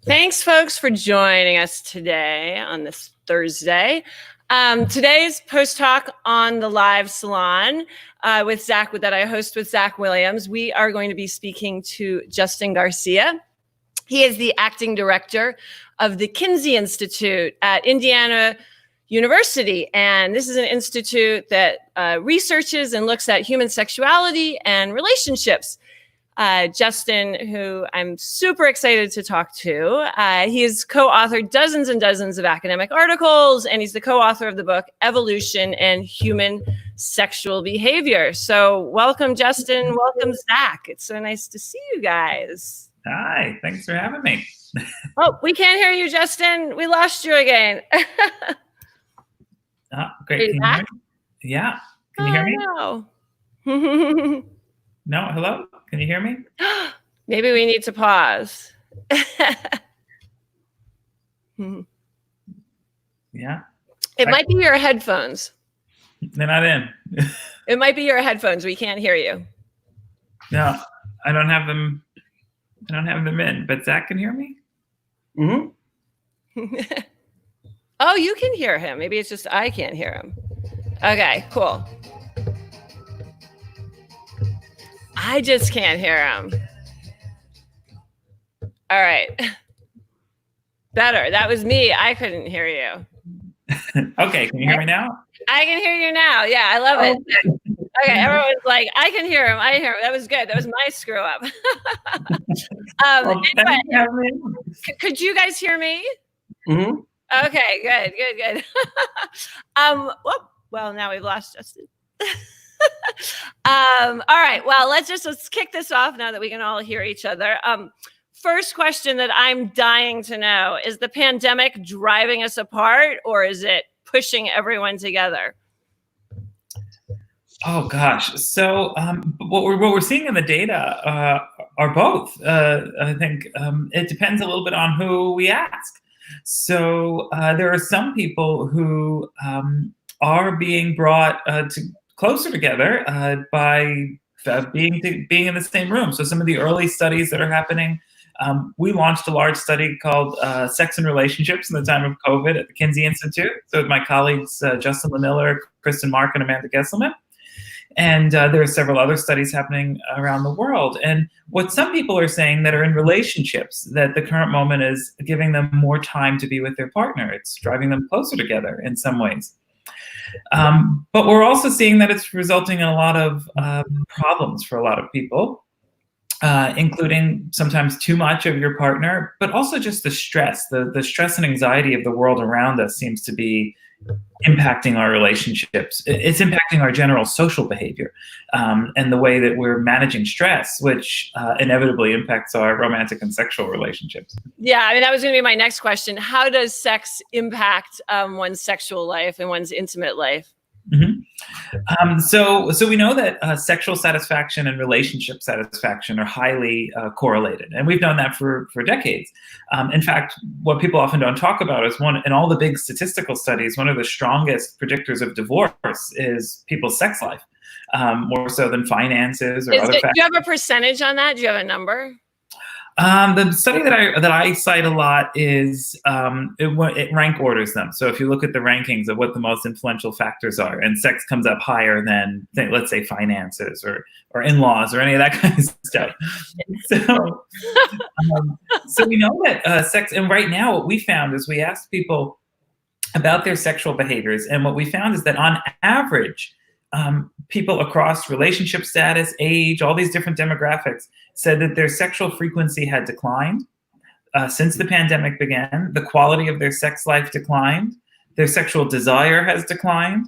Thanks, folks, for joining us today on this Thursday. Today's post talk on the live salon with Zach, that I host with Zach Williams. We are going to be speaking to Justin Garcia. He is the acting director of the Kinsey Institute at Indiana University. And this is an institute that researches and looks at human sexuality and relationships. Justin, who I'm super excited to talk to, he has co-authored dozens and dozens of academic articles, and he's the co-author of the book, Evolution and Human Sexual Behavior. So welcome, Justin. Welcome, Zach. It's so nice to see you guys. Hi, thanks for having me. Oh, we can't hear you, Justin. We lost you again. Great. Can you hear me? Yeah. Can you hear me? No. No, hello? Can you hear me? Maybe we need to pause. Yeah. It might be your headphones. They're not in. It might be your headphones. We can't hear you. No, I don't have them. I don't have them in, but Zach can hear me? Mm-hmm. Oh, you can hear him. Maybe it's just I can't hear him. Okay, cool. I just can't hear him. All right. Better. That was me. I couldn't hear you. Okay, can you hear me now? I can hear you now. Yeah, I love it. Okay, everyone's like, I can hear him. I hear him. That was good. That was my screw up. Anyway, could you guys hear me? Mm-hmm. Okay, good. Well, now we've lost Justin. All right. Well, let's kick this off now that we can all hear each other. First question that I'm dying to know, is the pandemic driving us apart, or is it pushing everyone together? Oh gosh. So what we're seeing in the data are both. I think it depends a little bit on who we ask. So there are some people who are being brought closer together by being in the same room. So some of the early studies that are happening, we launched a large study called Sex and Relationships in the time of COVID at the Kinsey Institute. So with my colleagues, Justin LaMiller, Kristen Mark, and Amanda Gesselman. And there are several other studies happening around the world. And what some people are saying that are in relationships, that the current moment is giving them more time to be with their partner. It's driving them closer together in some ways. But we're also seeing that it's resulting in a lot of problems for a lot of people, including sometimes too much of your partner, but also just the stress. The stress and anxiety of the world around us seems to be impacting our relationships. It's impacting our general social behavior and the way that we're managing stress, which inevitably impacts our romantic and sexual relationships. Yeah, I mean, that was going to be my next question. How does sex impact one's sexual life and one's intimate life? Mm-hmm. So we know that sexual satisfaction and relationship satisfaction are highly correlated, and we've known that for decades. In fact, what people often don't talk about is in all the big statistical studies, one of the strongest predictors of divorce is people's sex life, more so than finances or other factors. Do you have a percentage on that? Do you have a number? The study that I cite a lot is it rank orders them. So if you look at the rankings of what the most influential factors are, and sex comes up higher than, let's say, finances or in-laws or any of that kind of stuff. So we know that sex, and right now what we found is we asked people about their sexual behaviors, and what we found is that on average, people across relationship status, age, all these different demographics said that their sexual frequency had declined since the pandemic began. The quality of their sex life declined. Their sexual desire has declined.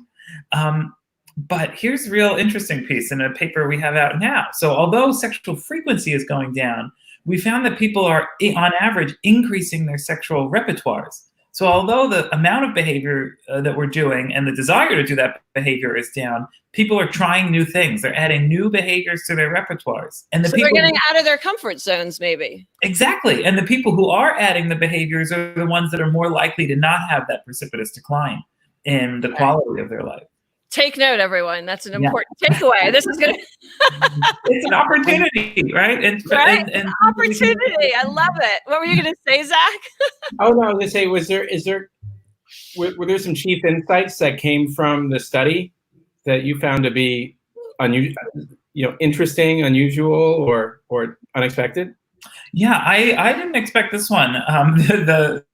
But here's the real interesting piece in a paper we have out now. So although sexual frequency is going down, we found that people are, on average, increasing their sexual repertoires. So although the amount of behavior that we're doing and the desire to do that behavior is down, people are trying new things. They're adding new behaviors to their repertoires. And so they're getting out of their comfort zones, maybe. Exactly. And the people who are adding the behaviors are the ones that are more likely to not have that precipitous decline in the quality of their life. Take note, everyone. That's an important takeaway. This is gonna. It's an opportunity, right? Right, an opportunity. I love it. What were you gonna say, Zach? Oh no, I was gonna say, were there some chief insights that came from the study that you found to be interesting, unusual, or unexpected? Yeah, I didn't expect this one, the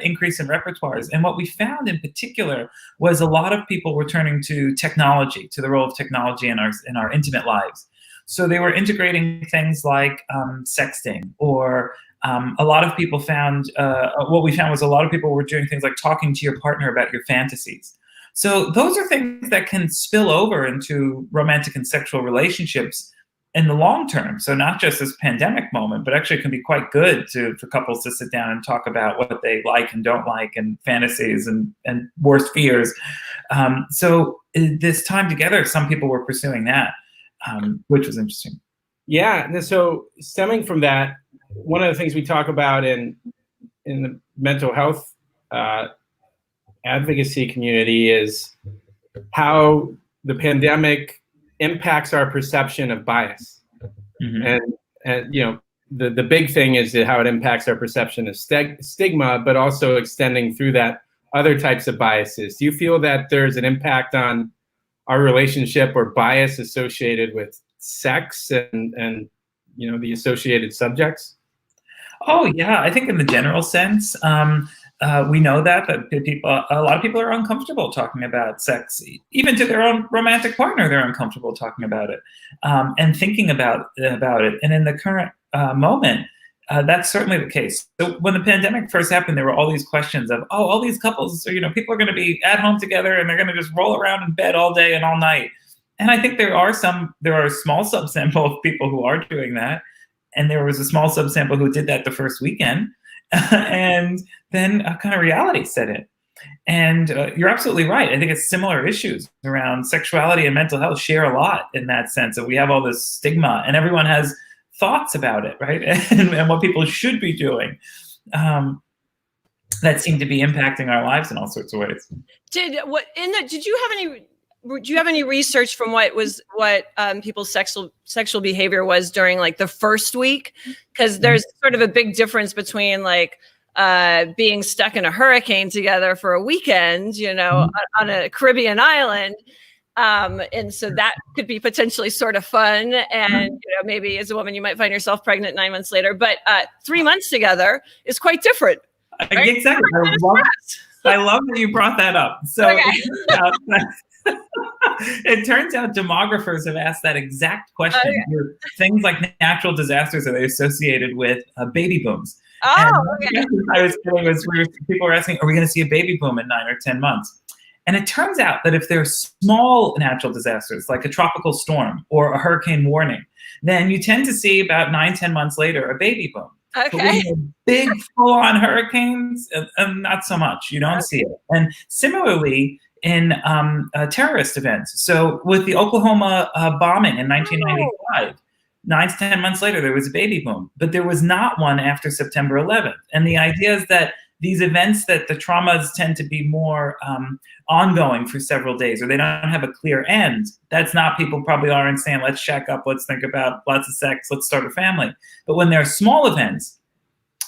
increase in repertoires. And what we found in particular was a lot of people were turning to technology, to the role of technology in our intimate lives. So they were integrating things like sexting, or a lot of people found, what we found was a lot of people were doing things like talking to your partner about your fantasies. So those are things that can spill over into romantic and sexual relationships in the long term. So not just this pandemic moment, but actually it can be quite good for couples to sit down and talk about what they like and don't like, and fantasies and worst fears. So this time together, some people were pursuing that, which was interesting. Yeah. And so stemming from that, one of the things we talk about in the mental health advocacy community is how the pandemic impacts our perception of bias. Mm-hmm. And the big thing is how it impacts our perception of stigma, but also extending through that other types of biases. Do you feel that there's an impact on our relationship or bias associated with sex and the associated subjects? Oh yeah, I think in the general sense, we know that a lot of people are uncomfortable talking about sex, even to their own romantic partner. They're uncomfortable talking about it and thinking about it. And in the current moment, that's certainly the case. So when the pandemic first happened, there were all these questions of, all these couples, people are going to be at home together and they're going to just roll around in bed all day and all night. And I think there are a small subsample of people who are doing that. And there was a small subsample who did that the first weekend. And then a kind of reality set in. And you're absolutely right. I think it's similar issues around sexuality and mental health share a lot in that sense that we have all this stigma and everyone has thoughts about it, right? and what people should be doing that seem to be impacting our lives in all sorts of ways. Do you have any research from what people's sexual behavior was during like the first week? Because there's sort of a big difference between like being stuck in a hurricane together for a weekend, on a Caribbean island. And so that could be potentially sort of fun. And, maybe as a woman, you might find yourself pregnant 9 months later, but 3 months together is quite different. Right? Exactly. I love that you brought that up. So okay. It turns out demographers have asked that exact question. Okay. Things like natural disasters, are they associated with baby booms? Okay. I was kidding, people were asking, are we going to see a baby boom in 9 or 10 months? And it turns out that if there's small natural disasters, like a tropical storm or a hurricane warning, then you tend to see about 9-10 months later a baby boom. Okay. But big full-on hurricanes, not so much. You don't see it. And similarly, in terrorist events. So with the Oklahoma bombing in 1995, 9 to 10 months later, there was a baby boom, but there was not one after September 11th. And the idea is that these events, that the traumas tend to be more ongoing for several days, or they don't have a clear end. That's not, people probably aren't saying, let's shack up, let's think about lots of sex, let's start a family. But when there are small events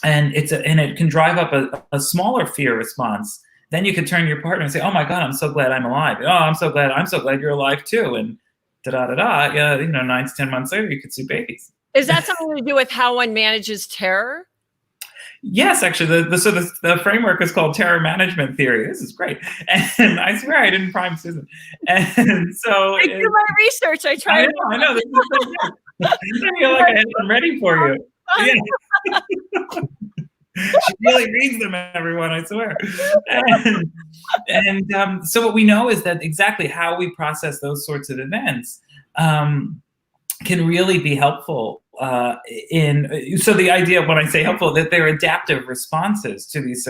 and it can drive up a smaller fear response, then you could turn to your partner and say, oh my God, I'm so glad I'm alive. Oh, I'm so glad you're alive too. And da-da-da-da, 9 to 10 months later, you could see babies. Is that something to do with how one manages terror? Yes, actually, the framework is called terror management theory. This is great. And I swear I didn't prime Susan. And so I do my research. I try. I know. This is so good. I feel like I had them ready for you. Yeah. She really reads them, everyone, I swear. And so what we know is that exactly how we process those sorts of events can really be helpful so the idea, when I say helpful, that they're adaptive responses to these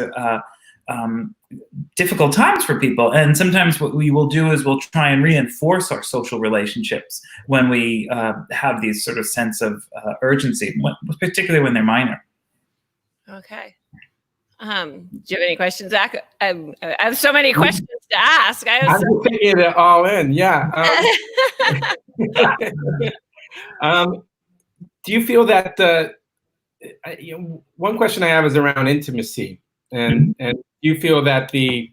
difficult times for people. And sometimes what we will do is we'll try and reinforce our social relationships when we have these sort of sense of urgency, particularly when they're minor. Okay. Do you have any questions, Zach? I have so many questions to ask. I'm taking it all in. Yeah. Do you feel that one question I have is around intimacy, and do you feel that the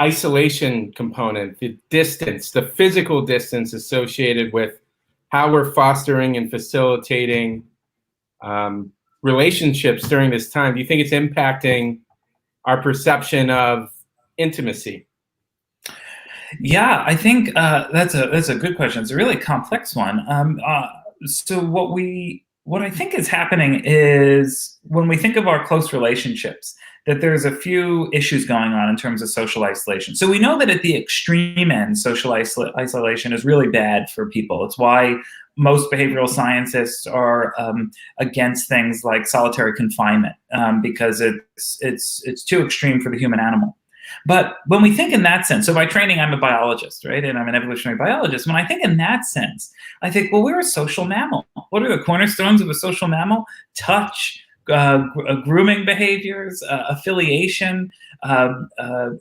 isolation component, the distance, the physical distance associated with how we're fostering and facilitating relationships during this time, do you think it's impacting our perception of intimacy? Yeah, I think that's a good question. It's a really complex one. So what I think is happening is when we think of our close relationships, that there's a few issues going on in terms of social isolation. So we know that at the extreme end, social isolation is really bad for people. It's why most behavioral scientists are against things like solitary confinement, because it's too extreme for the human animal. But when we think in that sense, so by training, I'm a biologist, right? And I'm an evolutionary biologist. When I think in that sense, I think, well, we're a social mammal. What are the cornerstones of a social mammal? Touch, grooming behaviors, affiliation,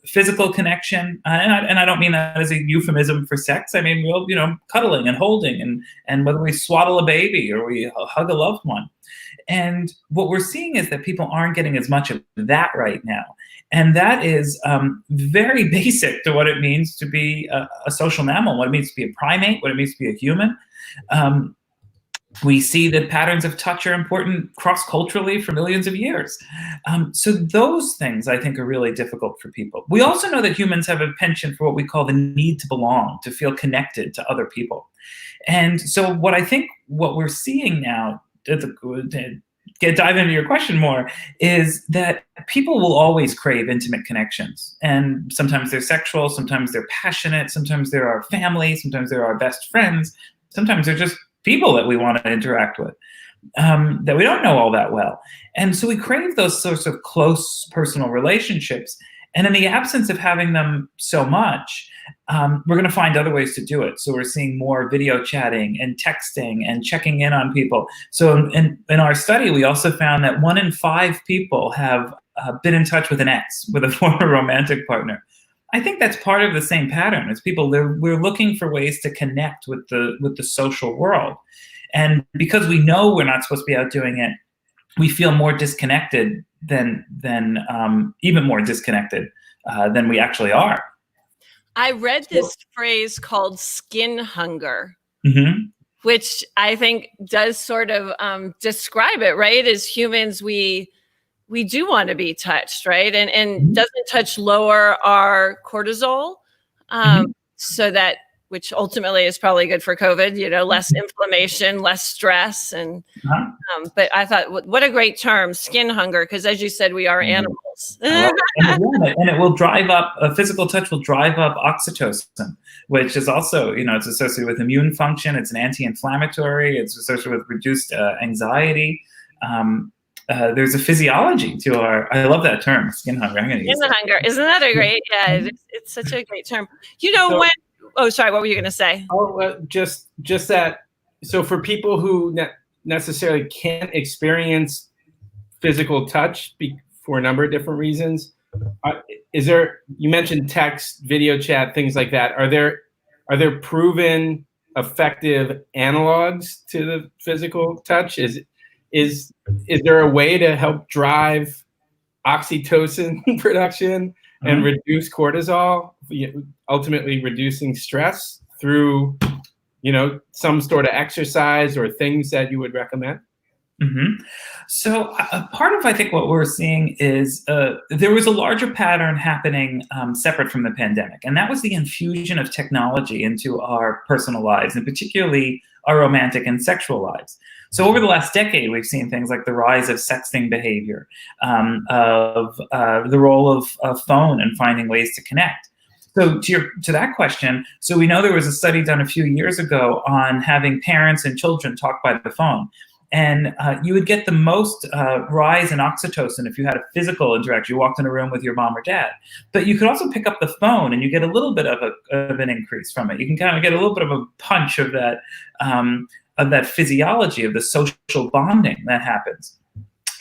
physical connection. And I don't mean that as a euphemism for sex. I mean, real, cuddling and holding and whether we swaddle a baby or we hug a loved one. And what we're seeing is that people aren't getting as much of that right now. And that is very basic to what it means to be a social mammal, what it means to be a primate, what it means to be a human. We see that patterns of touch are important cross-culturally for millions of years. So those things, I think, are really difficult for people. We also know that humans have a penchant for what we call the need to belong, to feel connected to other people. And so what we're seeing now, dive into your question more, is that people will always crave intimate connections. And sometimes they're sexual, sometimes they're passionate, sometimes they're our family, sometimes they're our best friends, sometimes they're just people that we want to interact with, that we don't know all that well. And so we crave those sorts of close personal relationships. And in the absence of having them so much, we're going to find other ways to do it. So we're seeing more video chatting and texting and checking in on people. So in our study, we also found that 1 in 5 people have been in touch with an ex, with a former romantic partner. I think that's part of the same pattern. As people, we're looking for ways to connect with the social world. And because we know we're not supposed to be out doing it, we feel more disconnected than even more disconnected than we actually are. I read this phrase called skin hunger, which I think does sort of describe it, right? As humans, we do want to be touched, right? And doesn't touch lower our cortisol, so that, which ultimately is probably good for COVID, less inflammation, less stress. And but I thought, what a great term, skin hunger, because as you said, we are animals. And it will drive up, physical touch will drive up oxytocin, which is also, it's associated with immune function. It's an anti-inflammatory. It's associated with reduced anxiety. There's a physiology to I love that term, skin hunger. I'm going to use skin hunger. Isn't that a great, it's such a great term. Oh, sorry, what were you going to say? Oh, just that. So for people who necessarily can't experience physical touch for a number of different reasons, you mentioned text, video chat, things like that. Are there proven effective analogs to the physical touch? Is there a way to help drive oxytocin production and reduce cortisol, ultimately reducing stress through, some sort of exercise or things that you would recommend? So part of, I think, what we're seeing is there was a larger pattern happening separate from the pandemic, and that was the infusion of technology into our personal lives, and particularly our romantic and sexual lives. So over the last decade, we've seen things like the rise of sexting behavior, of the role of phone and finding ways to connect. So to that question, so we know there was a study done a few years ago on having parents and children talk by the phone. And you would get the most rise in oxytocin if you had a physical interaction. You walked in a room with your mom or dad. But you could also pick up the phone and you get a little bit of an increase from it. You can kind of get a little bit of a punch of that physiology, of the social bonding that happens.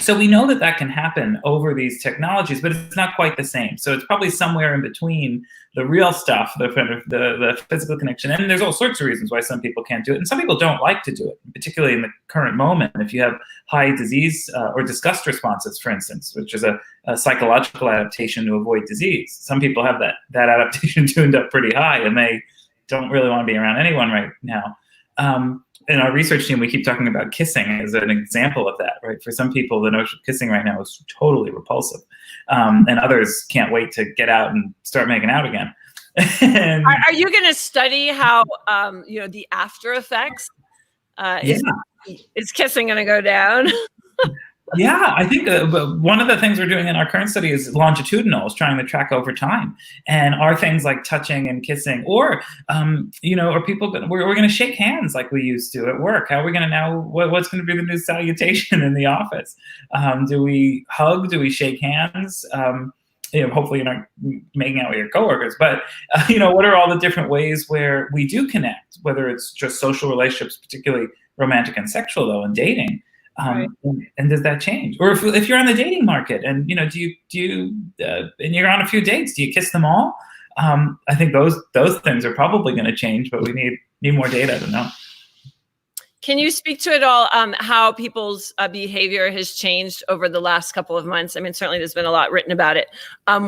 So we know that that can happen over these technologies, but it's not quite the same. So it's probably somewhere in between the real stuff, the physical connection. And there's all sorts of reasons why some people can't do it. And some people don't like to do it, particularly in the current moment. If you have high disease or disgust responses, for instance, which is a psychological adaptation to avoid disease. Some people have that adaptation tuned up pretty high, and they don't really want to be around anyone right now. In our research team, we keep talking about kissing as an example of that, right? For some people, the notion of kissing right now is totally repulsive. And others can't wait to get out and start making out again. Are you going to study how, the after effects? Is kissing going to go down? Yeah, I think one of the things we're doing in our current study is longitudinal, is trying to track over time. And are things like touching and kissing, or, are people we're going to shake hands like we used to at work? How are we going to now, what's going to be the new salutation in the office? Do we hug? Do we shake hands? Hopefully you're not making out with your coworkers, but, what are all the different ways where we do connect, whether it's just social relationships, particularly romantic and sexual, though, and dating. Right. And does that change? Or if you're on the dating market and do you and you're on a few dates, do you kiss them all? I think those things are probably going to change, but we need more data to know. Can you speak to it all, how people's behavior has changed over the last couple of months? I mean, certainly there's been a lot written about it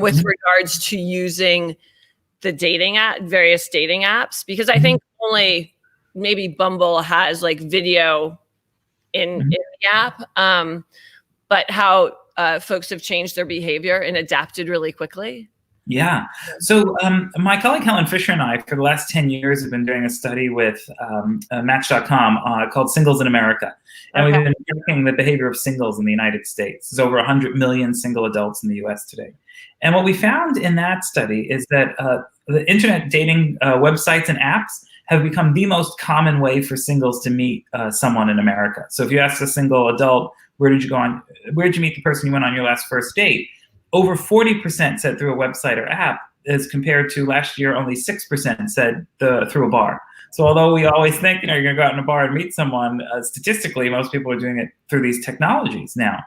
with regards to using the various dating apps, because I think only maybe Bumble has like video in the app, but how folks have changed their behavior and adapted really quickly. Yeah. So my colleague Helen Fisher and I, for the last 10 years, have been doing a study with Match.com called Singles in America. And we've been tracking the behavior of singles in the United States. There's over 100 million single adults in the US today. And what we found in that study is that the internet dating websites and apps have become the most common way for singles to meet someone in America. So if you ask a single adult, where did you meet the person you went on your last first date? Over 40% said through a website or app, as compared to last year, only 6% said through a bar. So although we always think, you're going to go out in a bar and meet someone, statistically, most people are doing it through these technologies now.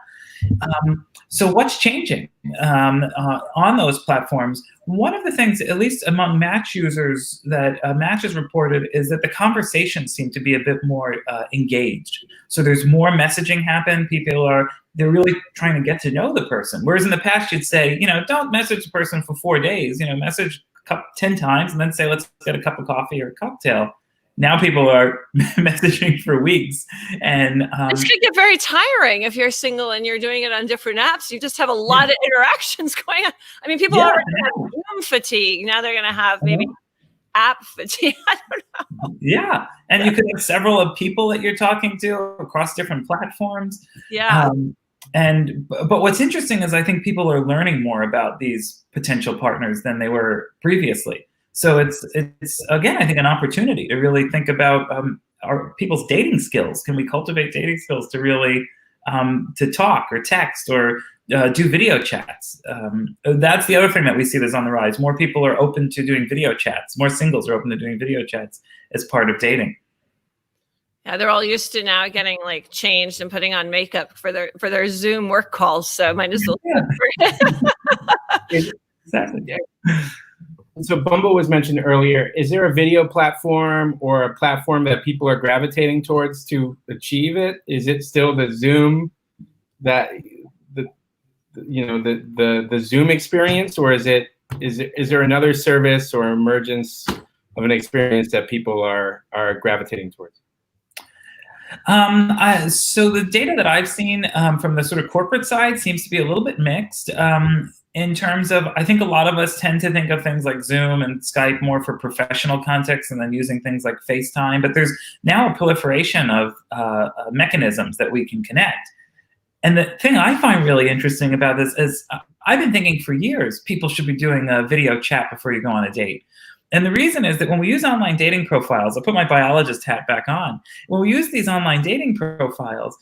So what's changing on those platforms? One of the things, at least among Match users, that Match has reported is that the conversations seem to be a bit more engaged. So there's more messaging happen. They're really trying to get to know the person. Whereas in the past, you'd say, don't message a person for 4 days, message 10 times and then say, let's get a cup of coffee or a cocktail. Now people are messaging for weeks, and it's going to get very tiring if you're single and you're doing it on different apps. You just have a lot of interactions going on. I mean, people already have Zoom fatigue. Now they're going to have maybe app fatigue. I don't know. Yeah, and you could have several of people that you're talking to across different platforms. Yeah. But what's interesting is I think people are learning more about these potential partners than they were previously. So it's again, I think, an opportunity to really think about our people's dating skills. Can we cultivate dating skills to really to talk or text or do video chats? That's the other thing that we see that's on the rise. More people are open to doing video chats. More singles are open to doing video chats as part of dating. Yeah, they're all used to now getting like changed and putting on makeup for their Zoom work calls. So might as well. Exactly. So Bumble was mentioned earlier. Is there a video platform or a platform that people are gravitating towards to achieve it? Is it still the Zoom, the Zoom experience, or is there another service or emergence of an experience that people are gravitating towards? So the data that I've seen from the sort of corporate side seems to be a little bit mixed. In terms of, I think a lot of us tend to think of things like Zoom and Skype more for professional context and then using things like FaceTime. But there's now a proliferation of mechanisms that we can connect. And the thing I find really interesting about this is I've been thinking for years people should be doing a video chat before you go on a date. And the reason is that when we use online dating profiles, I'll put my biologist hat back on. When we use these online dating profiles,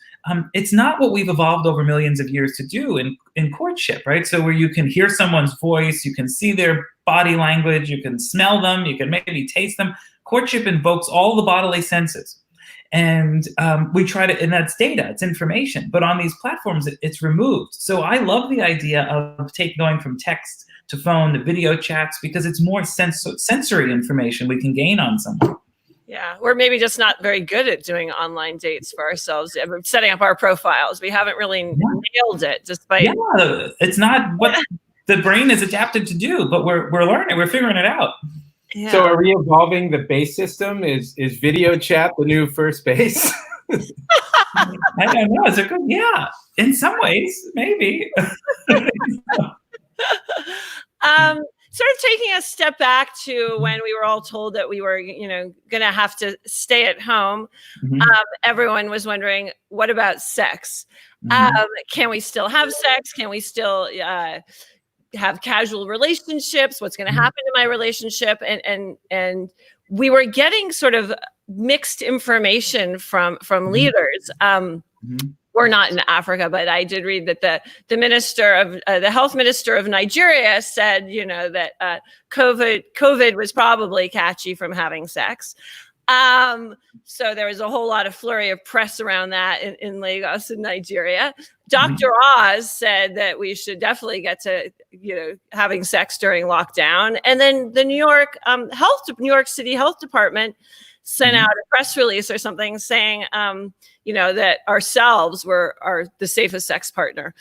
it's not what we've evolved over millions of years to do in courtship, right? So where you can hear someone's voice, you can see their body language, you can smell them, you can maybe taste them. Courtship invokes all the bodily senses. And we try to, and that's data, it's information. But on these platforms, it's removed. So I love the idea of going from text to phone to video chats, because it's more sensory information we can gain on someone. Yeah, we're maybe just not very good at doing online dates for ourselves, setting up our profiles. We haven't really nailed it, despite. Yeah, it's not what the brain is adapted to do, but we're learning, we're figuring it out. Yeah. So are we evolving the base system? Is video chat the new first base? I don't know. It's a good, yeah. In some ways, maybe. Sort of taking a step back to when we were all told that we were, going to have to stay at home. Mm-hmm. Everyone was wondering, what about sex? Can we still have sex? Can we still have casual relationships? What's going to happen to my relationship? And we were getting sort of mixed information from leaders. We're not in Africa, but I did read that the minister of the health minister of Nigeria said, that COVID was probably catchy from having sex. So there was a whole lot of flurry of press around that in Lagos in Nigeria. Dr. Oz said that we should definitely get to, having sex during lockdown. And then the New York City Health Department sent out a press release or something saying, that ourselves are the safest sex partner.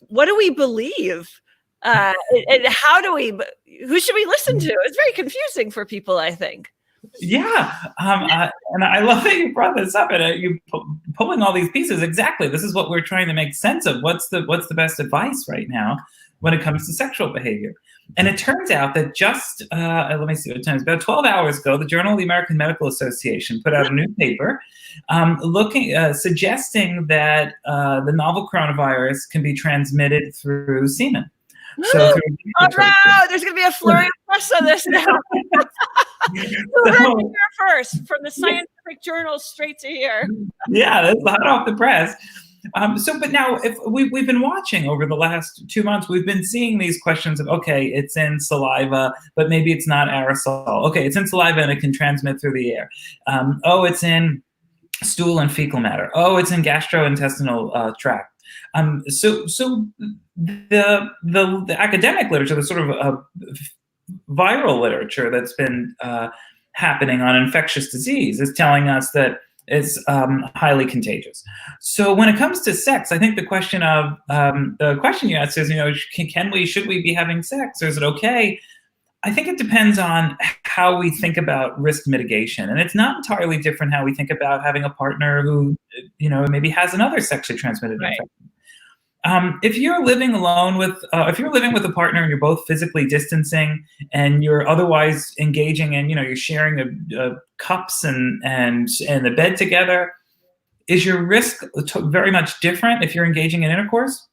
What do we believe? And who should we listen to? It's very confusing for people, I think. Yeah. And I love that you brought this up, and you pulling all these pieces. Exactly. This is what we're trying to make sense of. What's the best advice right now when it comes to sexual behavior? And it turns out that just, let me see what time it is, about 12 hours ago, the Journal of the American Medical Association put out a new paper suggesting that the novel coronavirus can be transmitted through semen. So oh no, there's going to be a flurry of press on this now. Who heard it here first, from the scientific journal straight to here? Yeah, that's hot off the press. But now, if we've been watching over the last 2 months, we've been seeing these questions of, okay, it's in saliva, but maybe it's not aerosol. Okay, it's in saliva and it can transmit through the air. It's in stool and fecal matter. Oh, it's in gastrointestinal tract. So the academic literature, the sort of viral literature that's been happening on infectious disease, is telling us that it's highly contagious. So when it comes to sex, I think the question you asked is, should we be having sex, or is it okay? I think it depends on how we think about risk mitigation, and it's not entirely different how we think about having a partner who, maybe has another sexually transmitted infection. If you're living alone if you're living with a partner and you're both physically distancing and you're otherwise engaging in, you're sharing cups and the bed together, is your risk very much different if you're engaging in intercourse?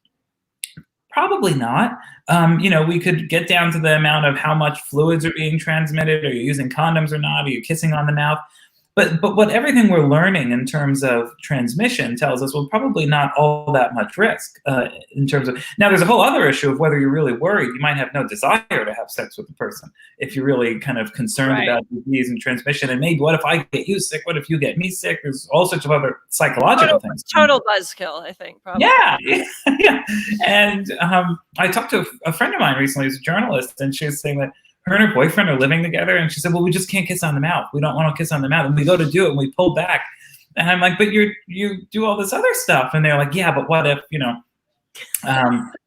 Probably not. We could get down to the amount of how much fluids are being transmitted. Are you using condoms or not? Are you kissing on the mouth? But what everything we're learning in terms of transmission tells us, well, probably not all that much risk in terms of. Now, there's a whole other issue of whether you're really worried. You might have no desire to have sex with the person if you're really kind of concerned about disease and transmission. And maybe, what if I get you sick? What if you get me sick? There's all sorts of other psychological things. Total buzzkill, I think. Probably. Yeah. And I talked to a friend of mine recently who's a journalist, and she was saying that her and her boyfriend are living together, and she said, well, we just can't kiss on the mouth. We don't want to kiss on the mouth. And we go to do it, and we pull back. And I'm like, but you do all this other stuff. And they're like, yeah, but what if,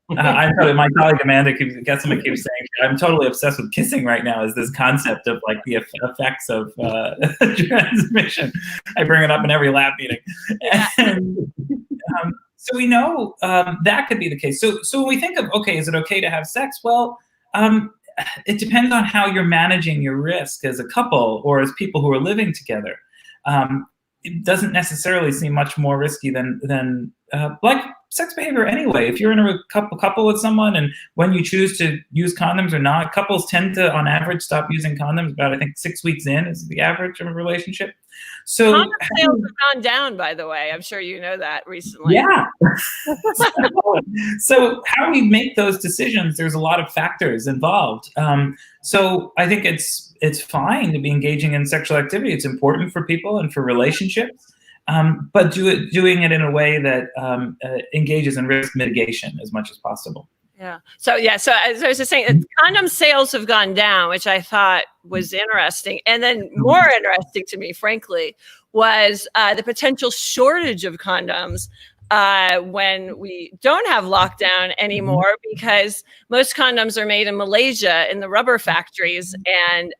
my colleague Amanda keeps saying, I'm totally obsessed with kissing right now, is this concept of like the effects of transmission. I bring it up in every lab meeting. And, so we know that could be the case. So when we think of, okay, is it okay to have sex? Well, it depends on how you're managing your risk as a couple or as people who are living together. It doesn't necessarily seem much more risky than like sex behavior anyway. If you're in a couple with someone, and when you choose to use condoms or not, couples tend to, on average, stop using condoms about, I think, 6 weeks in is the average of a relationship. So condom sales have gone down, by the way. I'm sure you know that recently. Yeah. So how we make those decisions, there's a lot of factors involved. So I think it's it's fine to be engaging in sexual activity. It's important for people and for relationships, but doing it in a way that engages in risk mitigation as much as possible. Yeah. So as I was just saying, condom sales have gone down, which I thought was interesting. And then more interesting to me, frankly, was the potential shortage of condoms when we don't have lockdown anymore, because most condoms are made in Malaysia in the rubber factories, and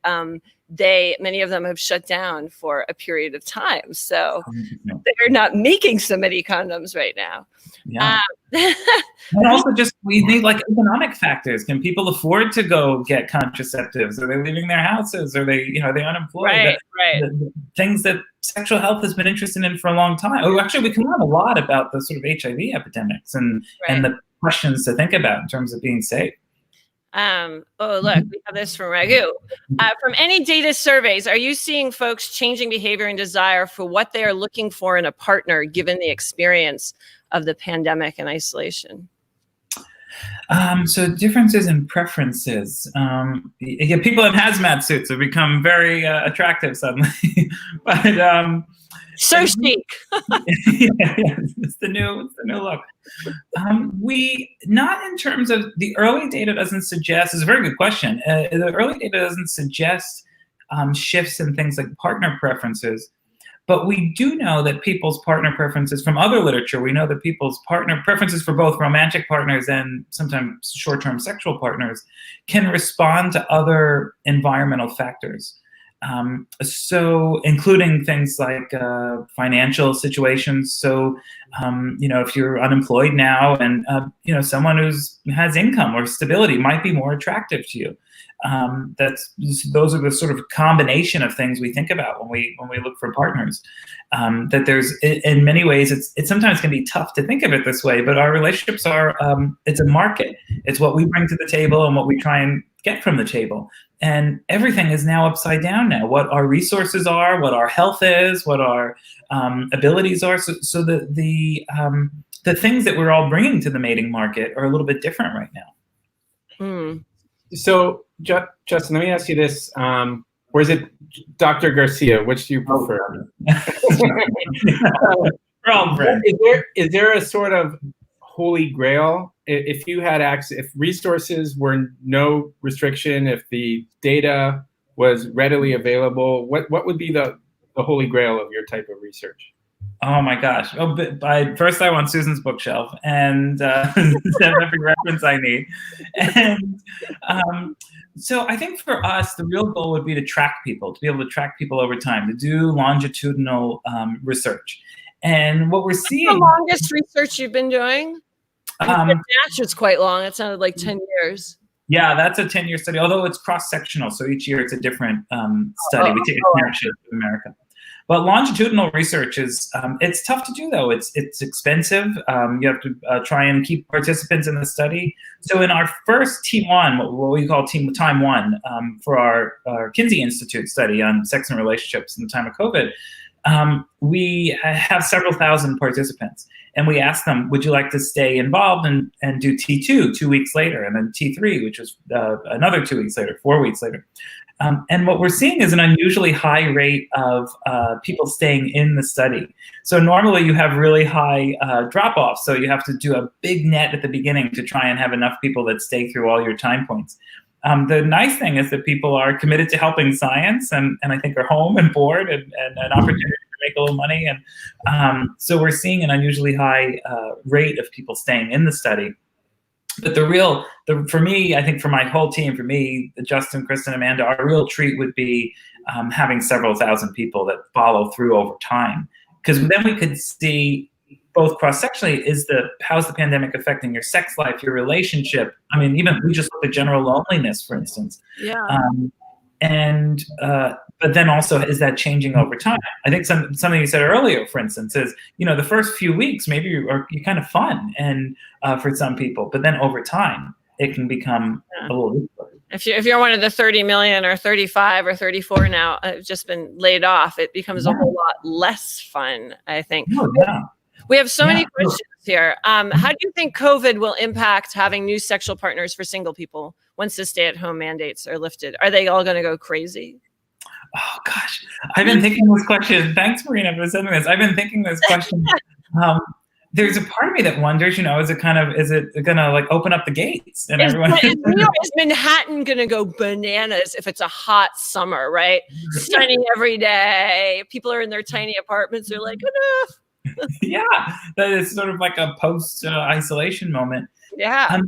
many of them have shut down for a period of time. So they're not making so many condoms right now. Yeah. And also we need like economic factors. Can people afford to go get contraceptives? Are they leaving their houses? Are they unemployed? Right. The things that sexual health has been interested in for a long time. Oh, actually, we can learn a lot about the sort of HIV epidemics and the questions to think about in terms of being safe. Oh, look, we have this from Raghu. From any data surveys, are you seeing folks changing behavior and desire for what they are looking for in a partner, given the experience of the pandemic and isolation? So differences in preferences. People in hazmat suits have become very attractive suddenly, but so chic. It's the new look. We not in terms of the early data doesn't suggest. It's a very good question. The early data doesn't suggest shifts in things like partner preferences. But we do know that people's partner preferences from other literature, we know that people's partner preferences for both romantic partners and sometimes short-term sexual partners can respond to other environmental factors. So including things like financial situations. So, if you're unemployed now and, someone has income or stability might be more attractive to you. Those are the sort of combination of things we think about when we look for partners. That there's, in many ways, it sometimes can be tough to think of it this way, but our relationships are, it's a market. It's what we bring to the table and what we try and get from the table. And everything is now upside down now. What our resources are, what our health is, what our abilities are. So the things that we're all bringing to the mating market are a little bit different right now. So, Justin, let me ask you this. Or is it Dr. Garcia? Which do you prefer? Is there a sort of holy grail? If you had access, if resources were no restriction, if the data was readily available, what would be the holy grail of your type of research? Oh my gosh! First I want Susan's bookshelf and every reference I need, and so I think for us the real goal would be to track people, to be able to track people over time, to do longitudinal research, and what we're seeing. What's the longest research you've been doing? Match is quite long. It sounded like 10 years. Yeah, that's a 10-year study, although it's cross-sectional, so each year it's a different study. We take a snapshot of America. But longitudinal research is, it's tough to do though. It's expensive. You have to try and keep participants in the study. So in our first T1, what we call time one, for our Kinsey Institute study on sex and relationships in the time of COVID, we have several thousand participants. And we asked them, would you like to stay involved and do T2 2 weeks later, and then T3, which is another 2 weeks later, 4 weeks later. And what we're seeing is an unusually high rate of people staying in the study. So normally you have really high drop-offs. So you have to do a big net at the beginning to try and have enough people that stay through all your time points. The nice thing is that people are committed to helping science and I think are home and bored and an opportunity to make a little money. And so we're seeing an unusually high rate of people staying in the study. But for me, I think for my whole team, for me, Justin, Kristen, Amanda, our real treat would be having several thousand people that follow through over time. Because then we could see both cross-sectionally, how's the pandemic affecting your sex life, your relationship? I mean, even we just look at general loneliness, for instance. Yeah. But then also, is that changing over time? I think something you said earlier, for instance, is, the first few weeks, maybe you're kind of fun and for some people, but then over time, it can become a little difficult. If you're one of the 30 million or 35 or 34 now, just been laid off, it becomes a whole lot less fun, I think. Oh, yeah. We have so many questions here. How do you think COVID will impact having new sexual partners for single people? once the stay-at-home mandates are lifted? Are they all going to go crazy? Oh gosh, I've been thinking this question. Thanks, Marina, for sending this. I've been thinking this question. There's a part of me that wonders, is it going to like open up the gates and everyone? Is Manhattan going to go bananas if it's a hot summer, right? Sunny every day. People are in their tiny apartments. They're like, enough. Yeah, that is sort of like a post-isolation moment. Yeah.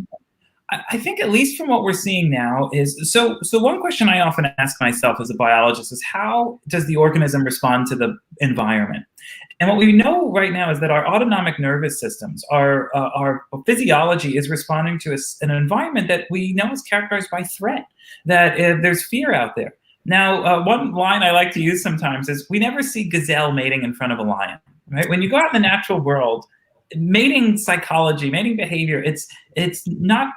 I think at least from what we're seeing now is, so one question I often ask myself as a biologist is, how does the organism respond to the environment? And what we know right now is that our autonomic nervous systems, our physiology is responding to an environment that we know is characterized by threat, that there's fear out there. Now, one line I like to use sometimes is, we never see gazelle mating in front of a lion, right? When you go out in the natural world, mating psychology, mating behavior, it's not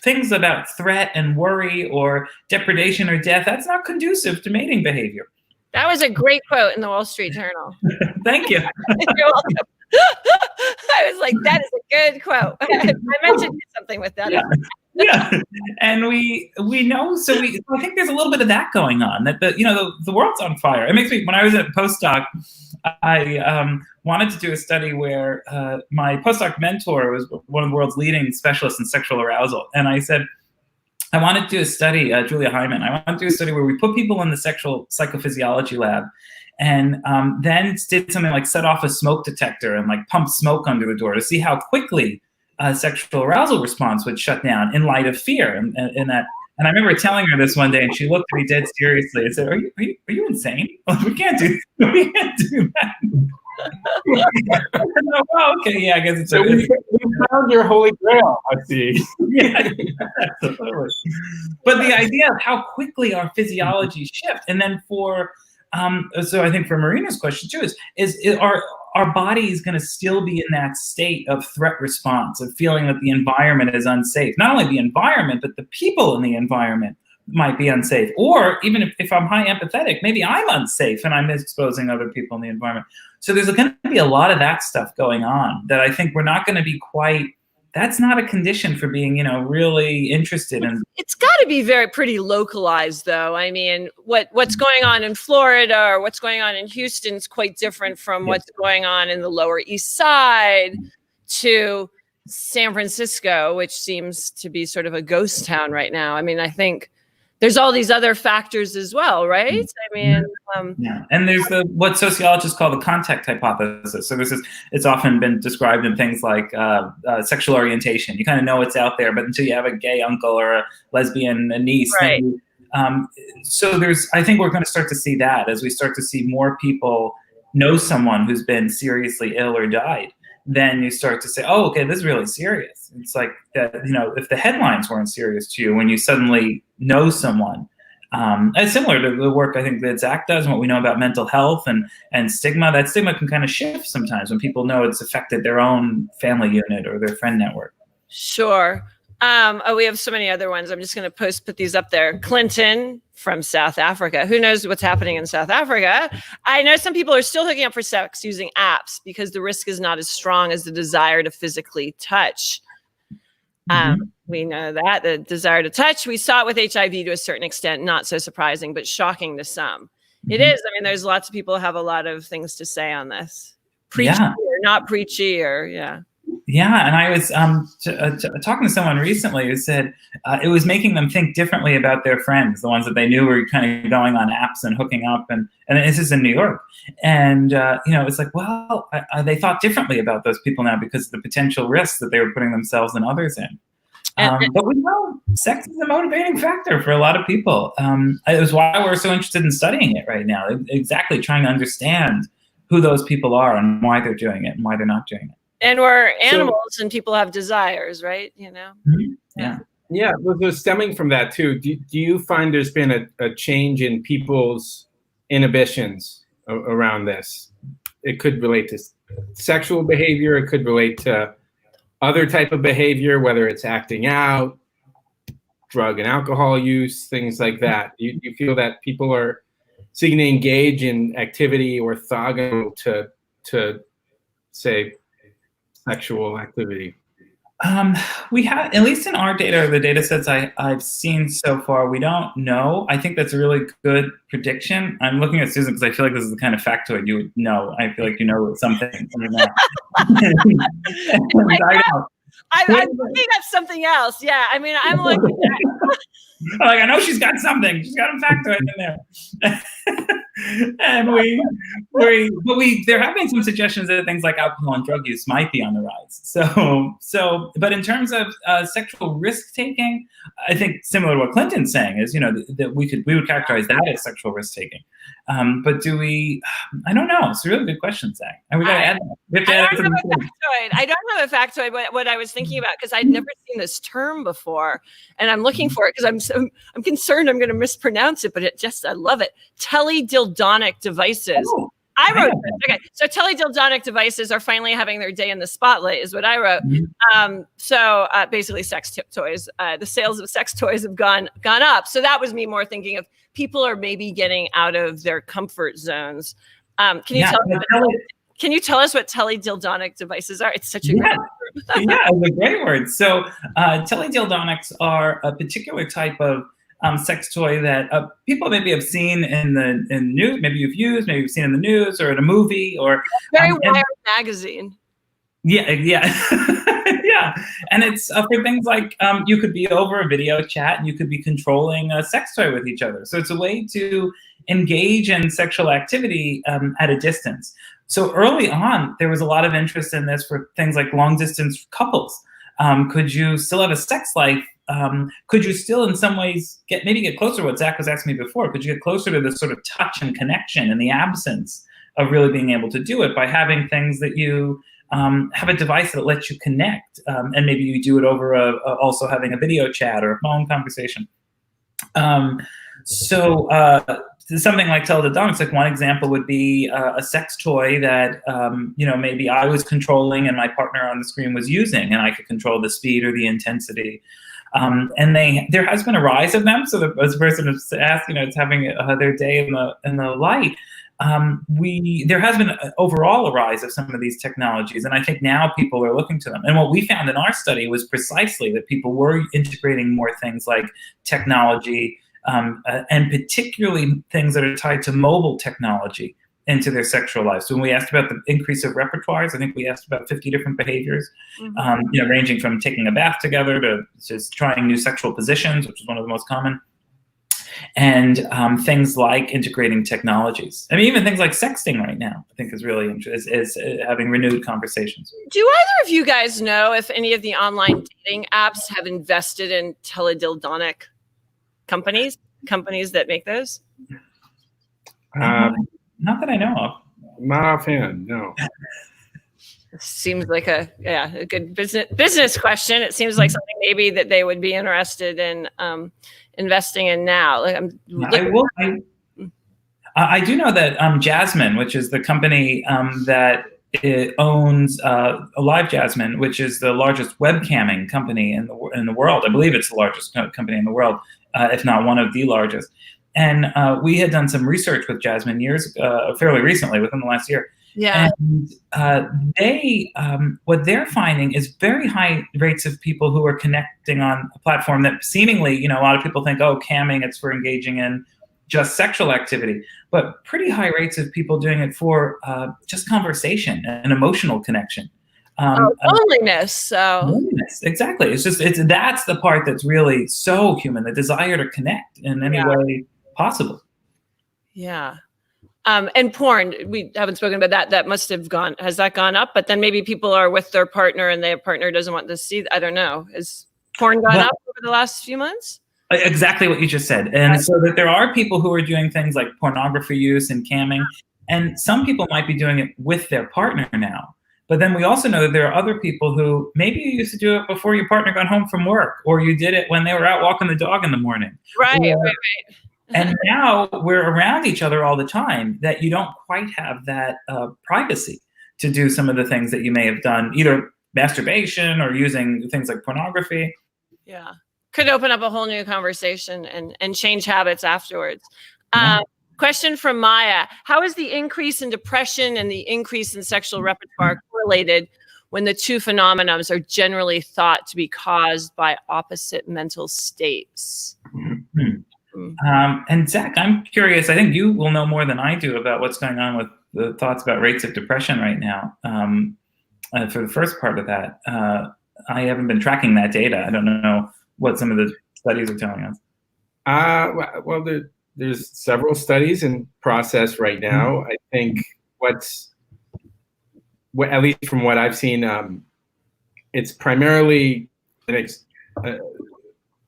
things about threat and worry or depredation or death. That's not conducive to mating behavior. That was a great quote in the Wall Street Journal. Thank you. You're welcome. I was like, that is a good quote. I meant to do something with that. Yeah. And we know, so I think there's a little bit of that going on, that the world's on fire. It makes me, when I was at postdoc, I wanted to do a study where my postdoc mentor was one of the world's leading specialists in sexual arousal. And I said, I wanted to do a study, Julia Hyman, I wanted to do a study where we put people in the sexual psychophysiology lab and then did something like set off a smoke detector and like pump smoke under the door to see how quickly sexual arousal response would shut down in light of fear. And that. And I remember telling her this one day, and she looked at me dead seriously and said, "Are you insane? We can't do that." Oh, okay, yeah, I guess it's. So we found your holy grail. I see. Yeah, absolutely. But the idea of how quickly our physiology shift, and then so I think for Marina's question too is our body is going to still be in that state of threat response, of feeling that the environment is unsafe. Not only the environment, but the people in the environment might be unsafe. Or even if I'm high empathetic, maybe I'm unsafe and I'm exposing other people in the environment. So there's going to be a lot of that stuff going on that I think we're not going to be quite. That's not a condition for being, really interested in. It's got to be pretty localized, though. I mean, what's going on in Florida or what's going on in Houston is quite different from what's going on in the Lower East Side to San Francisco, which seems to be sort of a ghost town right now. I mean, I think there's all these other factors as well, right? I mean, yeah. And there's what sociologists call the contact hypothesis. So it's often been described in things like sexual orientation. You kind of know it's out there, but until you have a gay uncle or a lesbian niece, right. So I think we're going to start to see that as we start to see more people know someone who's been seriously ill or died. Then you start to say, oh, okay, this is really serious. It's like that, if the headlines weren't serious to you, when you suddenly know someone, it's similar to the work I think that Zach does and what we know about mental health and stigma. That stigma can kind of shift sometimes when people know it's affected their own family unit or their friend network. Sure. We have so many other ones. I'm just going to put these up there. Clinton from South Africa. Who knows what's happening in South Africa? I know some people are still hooking up for sex using apps because the risk is not as strong as the desire to physically touch. We know that the desire to touch, we saw it with HIV to a certain extent, not so surprising, but shocking to some. It is. I mean, there's lots of people who have a lot of things to say on this. Preachy or not preachy Yeah, and I was talking to someone recently who said it was making them think differently about their friends, the ones that they knew were kind of going on apps and hooking up, and this is in New York, and it's like, well, they thought differently about those people now because of the potential risks that they were putting themselves and others in. But we know sex is a motivating factor for a lot of people. It was why we're so interested in studying it right now, exactly trying to understand who those people are and why they're doing it and why they're not doing it. And we're animals and people have desires, right? Yeah. Yeah. Well, stemming from that too, do you find there's been a change in people's inhibitions around this? It could relate to sexual behavior. It could relate to other type of behavior, whether it's acting out, drug and alcohol use, things like that. You feel that people are seeking to engage in activity orthogonal to say, sexual activity? We have, at least in our data, or the data sets I've seen so far, we don't know. I think that's a really good prediction. I'm looking at Susan because I feel like this is the kind of factoid you would know. I feel like you know something. I'm looking at something else. Yeah, I mean, I'm looking at... Like, I know she's got something. She's got a factoid in there. And there have been some suggestions that things like alcohol and drug use might be on the rise. But in terms of sexual risk taking, I think similar to what Clinton's saying is, that we would characterize that as sexual risk taking. But do we? I don't know. It's a really good question, Zach. And we got to add that. I don't have a factoid. But what I was thinking about, because I'd never seen this term before, and I'm looking for it because I'm concerned I'm going to mispronounce it. But I love it. Teledildonic devices. Oh, I wrote this. Okay, so teledildonic devices are finally having their day in the spotlight, is what I wrote. So basically, sex toys. The sales of sex toys have gone up. So that was me more thinking of people are maybe getting out of their comfort zones. Can you tell us what teledildonic devices are? It's such a great word. It's a great word. So teledildonics are a particular type of sex toy that people maybe have seen in news, maybe you've used, maybe you've seen in the news or in a movie or Wired magazine. Yeah. Yeah. And it's for things like you could be over a video chat and you could be controlling a sex toy with each other. So it's a way to engage in sexual activity at a distance. So early on, there was a lot of interest in this for things like long distance couples. Could you still have a sex life? Could you still in some ways get closer to what Zach was asking me before? Could you get closer to this sort of touch and connection in the absence of really being able to do it by having things that you have a device that lets you connect, and maybe you do it over also having a video chat or a phone conversation. Something like teledildonics, like one example would be a sex toy that maybe I was controlling and my partner on the screen was using, and I could control the speed or the intensity. And there has been a rise of them. So as the person has asked, it's having their day in the light. There has been overall a rise of some of these technologies, and I think now people are looking to them. And what we found in our study was precisely that people were integrating more things like technology, and particularly things that are tied to mobile technology into their sexual lives. So when we asked about the increase of repertoires, I think we asked about 50 different behaviors, ranging from taking a bath together to just trying new sexual positions, which is one of the most common. And things like integrating technologies. I mean, even things like sexting right now, I think is really interesting, is having renewed conversations. Do either of you guys know if any of the online dating apps have invested in teledildonic companies that make those? Not that I know of. Not offhand, no. Seems like a good business question. It seems like something maybe that they would be interested in investing in now. Like I do know that Jasmine, which is the company that owns Live Jasmine, which is the largest webcamming company in the world. I believe it's the largest company in the world, if not one of the largest. And we had done some research with Jasmine fairly recently, within the last year. Yeah. And what they're finding is very high rates of people who are connecting on a platform that seemingly, a lot of people think, camming, it's for engaging in just sexual activity, but pretty high rates of people doing it for just conversation and emotional connection. Loneliness. Loneliness, exactly. That's the part that's really so human, the desire to connect in any way possible. Yeah. And porn, we haven't spoken about that. That must have has that gone up? But then maybe people are with their partner and their partner doesn't want to see. I don't know. Has porn gone up over the last few months? Exactly what you just said. And so that there are people who are doing things like pornography use and camming, and some people might be doing it with their partner now. But then we also know that there are other people who maybe you used to do it before your partner got home from work, or you did it when they were out walking the dog in the morning. Right. And now we're around each other all the time, that you don't quite have that privacy to do some of the things that you may have done, either masturbation or using things like pornography. Yeah. Could open up a whole new conversation and change habits afterwards. Question from Maya. How is the increase in depression and the increase in sexual repertoire correlated when the two phenomena are generally thought to be caused by opposite mental states. And Zach, I'm curious, I think you will know more than I do about what's going on with the thoughts about rates of depression right now. For the first part of that, I haven't been tracking that data. I don't know what some of the studies are telling us. Well, there's several studies in process right now. I think at least from what I've seen, it's primarily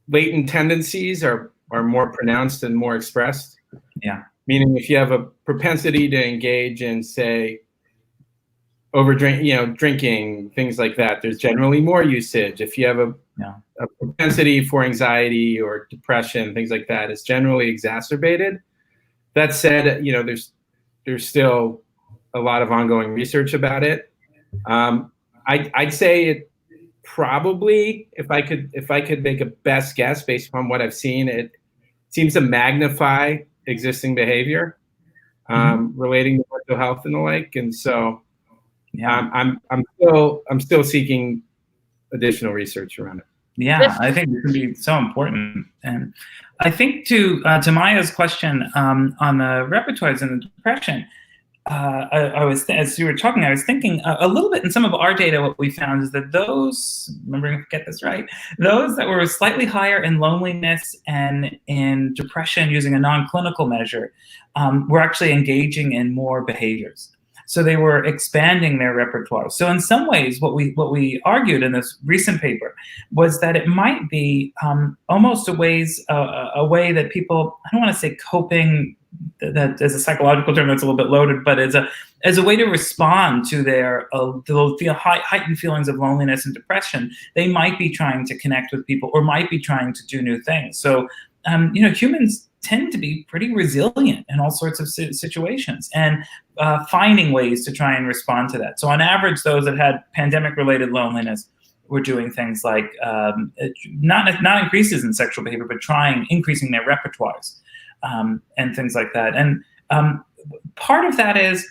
latent tendencies are more pronounced and more expressed. Yeah. Meaning if you have a propensity to engage in, say, drinking, things like that, there's generally more usage. If you have a propensity for anxiety or depression, things like that, it's generally exacerbated. That said, there's still a lot of ongoing research about it. I'd say it probably, if I could make a best guess based upon what I've seen, it seems to magnify existing behavior relating to mental health and the like. And so I'm still seeking additional research around it. Yeah, I think it can be so important. And I think to Maya's question on the repertoires and the depression, as you were talking, I was thinking a little bit in some of our data, what we found is that those, remembering to get this right, those that were slightly higher in loneliness and in depression using a non-clinical measure were actually engaging in more behaviors. So they were expanding their repertoire. So in some ways, what we argued in this recent paper was that it might be almost a way that people, I don't want to say coping, that as a psychological term that's a little bit loaded, but as a way to respond to their heightened feelings of loneliness and depression, they might be trying to connect with people or might be trying to do new things. So humans tend to be pretty resilient in all sorts of situations and finding ways to try and respond to that. So on average, those that had pandemic-related loneliness were doing things like not increases in sexual behavior, but increasing their repertoires and things like that. And part of that is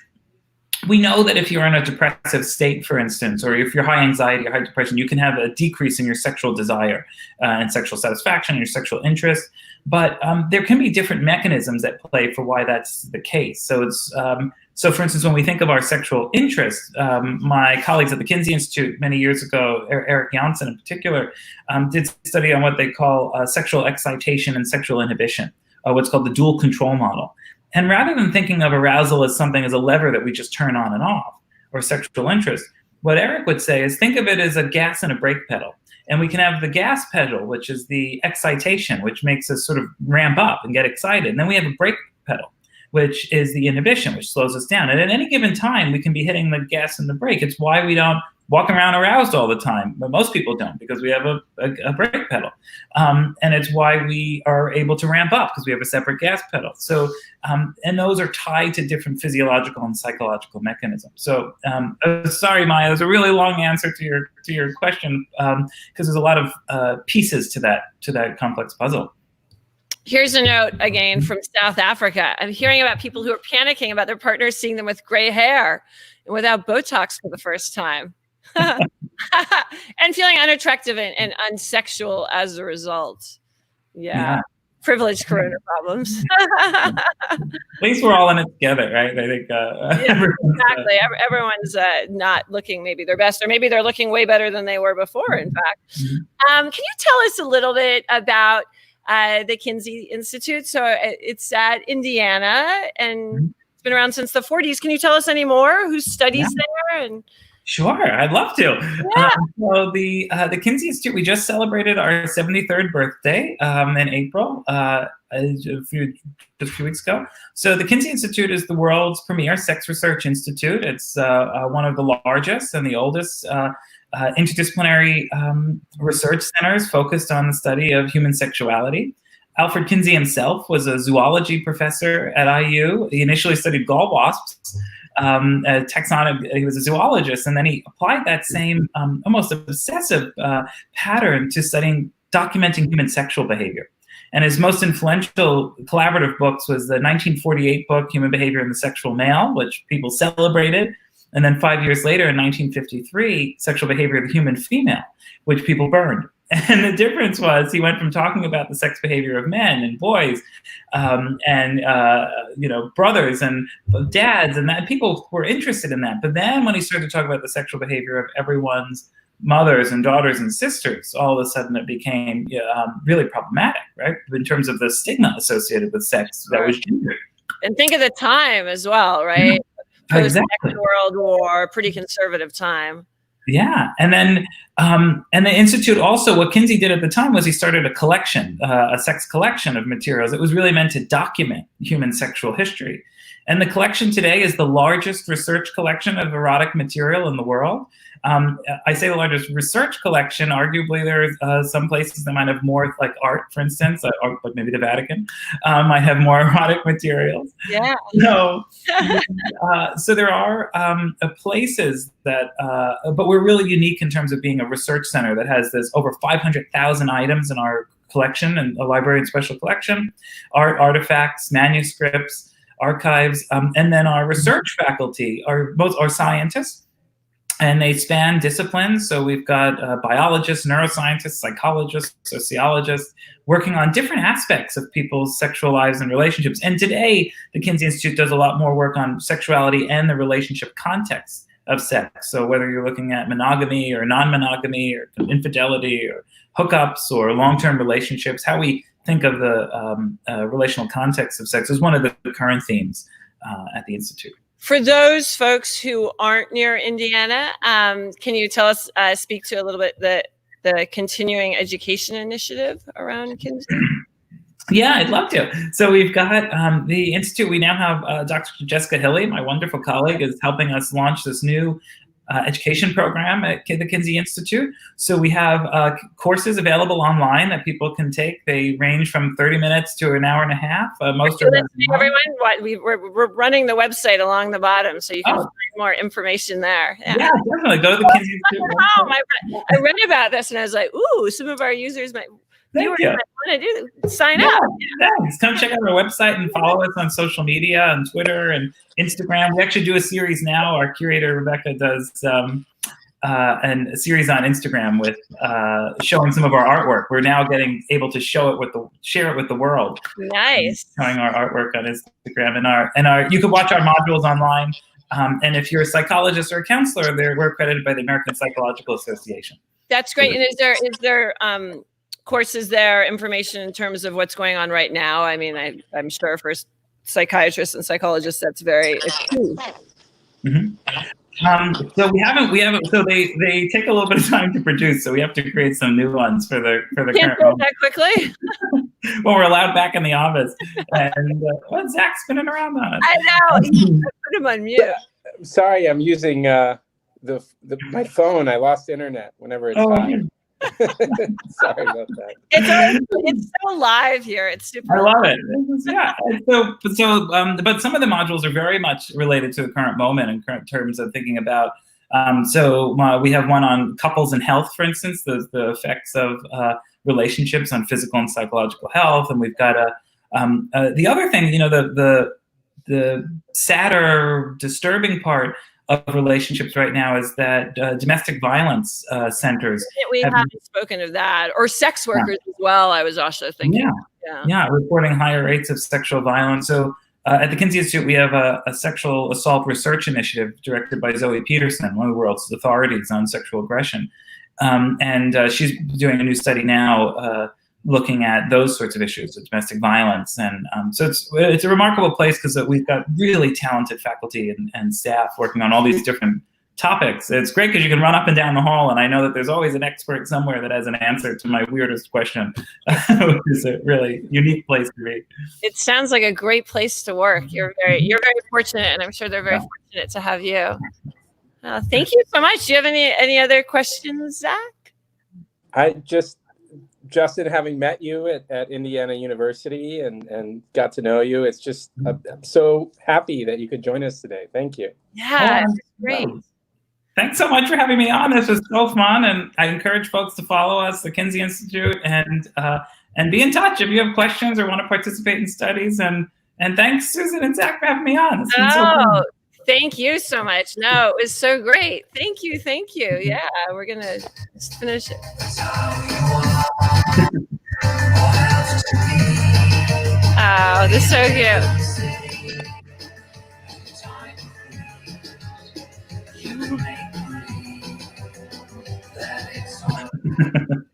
we know that if you're in a depressive state, for instance, or if you're high anxiety or high depression, you can have a decrease in your sexual desire and sexual satisfaction, your sexual interest. But there can be different mechanisms at play for why that's the case. So it's so, for instance, when we think of our sexual interest, my colleagues at the Kinsey Institute many years ago, Eric Janssen in particular, did study on what they call sexual excitation and sexual inhibition, what's called the dual control model. And rather than thinking of arousal as something as a lever that we just turn on and off, or sexual interest, what Eric would say is think of it as a gas and a brake pedal. And we can have the gas pedal, which is the excitation, which makes us sort of ramp up and get excited. And then we have a brake pedal, which is the inhibition, which slows us down. And at any given time, we can be hitting the gas and the brake. It's why we don't walk around aroused all the time, but most people don't, because we have a brake pedal. And it's why we are able to ramp up, because we have a separate gas pedal. So, and those are tied to different physiological and psychological mechanisms. So, sorry, Maya, there's a really long answer to your question, because there's a lot of pieces to that complex puzzle. Here's a note again from South Africa. I'm hearing about people who are panicking about their partners seeing them with gray hair and without Botox for the first time. And feeling unattractive and unsexual as a result. Yeah. Privileged corona problems. At least we're all in it together, right? I think exactly. Everyone's not looking maybe their best, or maybe they're looking way better than they were before, in fact. Can you tell us a little bit about the Kinsey Institute? So it's at Indiana, and it's been around since the 40s. Can you tell us any more? Who studies there? And sure, I'd love to. Yeah. So the Kinsey Institute, we just celebrated our 73rd birthday in April, just a few weeks ago. So the Kinsey Institute is the world's premier sex research institute. It's one of the largest and the oldest interdisciplinary research centers focused on the study of human sexuality. Alfred Kinsey himself was a zoology professor at IU. He initially studied gall wasps. He was a zoologist, and then he applied that same almost obsessive pattern to documenting human sexual behavior. And his most influential collaborative books was the 1948 book, Human Behavior in the Sexual Male, which people celebrated And then 5 years later, in 1953, Sexual Behavior of the Human Female, which people burned. And the difference was he went from talking about the sex behavior of men and boys brothers and dads, and that people were interested in that. But then when he started to talk about the sexual behavior of everyone's mothers and daughters and sisters, all of a sudden it became really problematic, right? In terms of the stigma associated with sex that was gendered. And think of the time as well, right? Post-Second World War, pretty conservative time. Yeah, and then the Institute also, what Kinsey did at the time was he started a collection, a sex collection of materials. It was really meant to document human sexual history. And the collection today is the largest research collection of erotic material in the world. I say the largest research collection. Arguably, there's some places that might have more, like art, for instance, like maybe the Vatican might have more erotic materials. Yeah. So there are places that, but we're really unique in terms of being a research center that has this over 500,000 items in our collection, and a library and special collection, art, artifacts, manuscripts, archives, and then our research faculty are scientists. And they span disciplines. So we've got biologists, neuroscientists, psychologists, sociologists working on different aspects of people's sexual lives and relationships. And today, the Kinsey Institute does a lot more work on sexuality and the relationship context of sex. So whether you're looking at monogamy or non-monogamy or infidelity or hookups or long-term relationships, how we think of the relational context of sex is one of the current themes at the Institute. For those folks who aren't near Indiana, can you tell us, speak to a little bit the continuing education initiative around Kinsey? Yeah, I'd love to. So we've got the Institute. We now have Dr. Jessica Hilley, my wonderful colleague, is helping us launch this new education program at the Kinsey Institute. So we have courses available online that people can take. They range from 30 minutes to an hour and a half. Most of them. Everyone, we're running the website along the bottom, so you can find more information there. Yeah, definitely. Go to the Kinsey Institute. I read about this and I was like, ooh, some of our users might. Viewers might want to sign up. Thanks. Come check out our website and follow us on social media, on Twitter and Instagram. We actually do a series now. Our curator, Rebecca, does a series on Instagram with showing some of our artwork. We're now able to share it with the world. Nice. Showing our artwork on Instagram and our you can watch our modules online. And if you're a psychologist or a counselor, we're accredited by the American Psychological Association. That's great. And is there courses there, information in terms of what's going on right now? I mean, I'm sure for psychiatrists and psychologists, that's very acute. Mm-hmm. So we haven't. So they take a little bit of time to produce. So we have to create some new ones for the current moment. That quickly. Well, we're allowed back in the office, and Zach's spinning around on it. I know. I put him on mute. Sorry, I'm using my phone. I lost internet whenever it's hot. Sorry about that. It's so live here. It's super. I love it. Yeah. But some of the modules are very much related to the current moment in current terms of thinking about. We have one on couples and health, for instance, the effects of relationships on physical and psychological health, and we've got the other thing, the sadder, disturbing part of relationships right now is that domestic violence centers. We haven't spoken of that, or sex workers as well. I was also thinking. Yeah, reporting higher rates of sexual violence. So at the Kinsey Institute, we have a sexual assault research initiative directed by Zoe Peterson, one of the world's authorities on sexual aggression, and she's doing a new study now. Looking at those sorts of issues of domestic violence. And so it's a remarkable place because we've got really talented faculty and staff working on all these different topics. It's great because you can run up and down the hall, and I know that there's always an expert somewhere that has an answer to my weirdest question, which is a really unique place to be. It sounds like a great place to work. You're very fortunate, and I'm sure they're very fortunate to have you. Thank you so much. Do you have any other questions, Zach? Justin, having met you at Indiana University and got to know you, it's just I'm so happy that you could join us today. Thank you. Yeah, great. Thanks so much for having me on. This was so fun, and I encourage folks to follow us, the Kinsey Institute, and be in touch if you have questions or want to participate in studies. And thanks, Susan and Zach, for having me on. It's been so fun. Thank you so much. No, it was so great. Thank you. Thank you. Yeah, we're going to finish it. Oh, this is so cute.